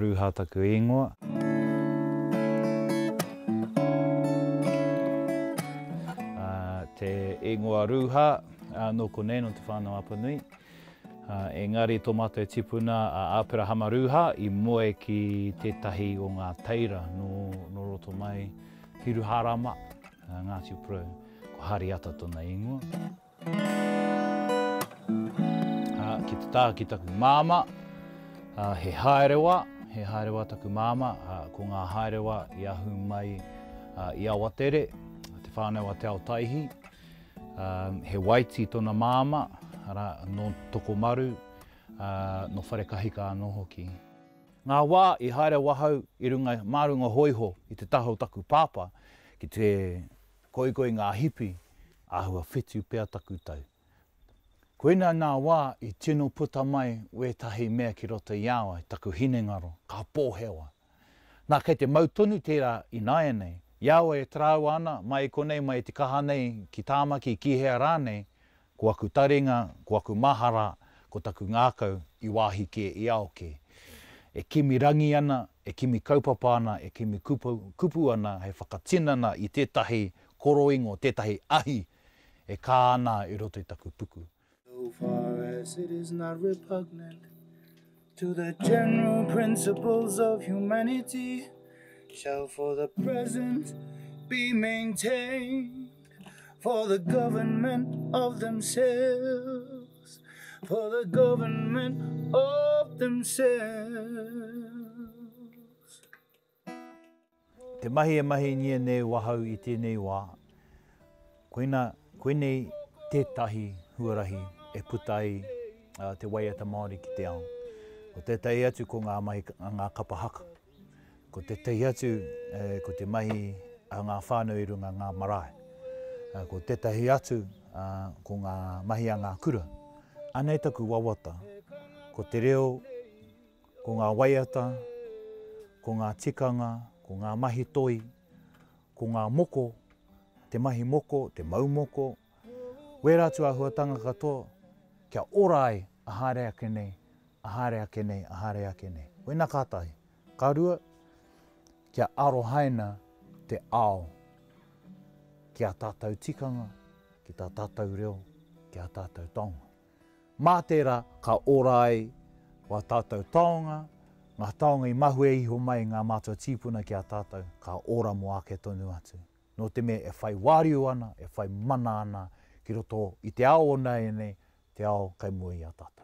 Ruha taku ingoa. Te ingoa Ruha, no konei no te whānau apanui. Engari tō mātou tipuna a Āpera Hama Ruha I moe ki tētahi o ngā teira no roto mai Hiruharama, Ngāti Pro, ko hari ata tōna ingoa. Ki te tā ki taku māma, he haerewa taku māma, ko ngā haerewa I ahu mai I Awatere, te whānau a te ao taihi. He waiti tōna māma, no Tokomaru, no Wharekahika anō hoki. Ngā wā I haere wahau I runga mārunga hoiho I te tahau taku pāpā, ki te koikoi ngā hipi, āhua whetū pēr taku tau. Koina nā wā I tino puta mai wētahi mea ki roto I awa, I taku hinengaro, ka pōhewa. Nā kei te mautonu tērā I nāia nei, Iaua e trau ana, mai konei, mai te kaha nei, ki tāmaki, ki hea rānei, ko aku taringa, ko aku mahara, ko taku ngākau I wāhi ke I aoke. E kimi rangi ana, e kimi kaupapa ana, e kimi kupu ana, hei whakatinana I tētahi koroingo, tētahi ahi, e kā ana I roto I taku puku. So far as it is not repugnant to the general principles of humanity, shall for the present be maintained for the government of themselves, for the government of themselves. Te mahi e mahi nia nei wahau I tēnei wā. Koinei tētahi huarahi e putai te waiata Māori ki te ao. Ko tētai atu ko ngā kapahaka. Ko te tei atu, ko te mahi a ngā whānau I runga ngā marae. Ko tētahi atu, ko ngā mahi a ngā kura. Anei taku wawata, ko te reo, ko ngā waiata, ko ngā tikanga, ko ngā mahi toi, ko ngā moko, te mahi moko, te maumoko. Wērātu ahuatanga katoa, kia orai a haere ake nei, a haere ake nei, a haere ake nei. Wena kātai, ka rua, kia arohaina te ao. Kia tātou tikanga, ki tā tātou reo, kia tātou taonga. Mā tērā ka orai wa tātou taonga, ngā taonga I mahu e iho mai ngā mātua tīpuna kia tātou, ka ora mo ake tonu atu. No te mea e whai wāriu ana, e whai mana ana, ki roto I te ao nei, te ao kai mua I a tātou.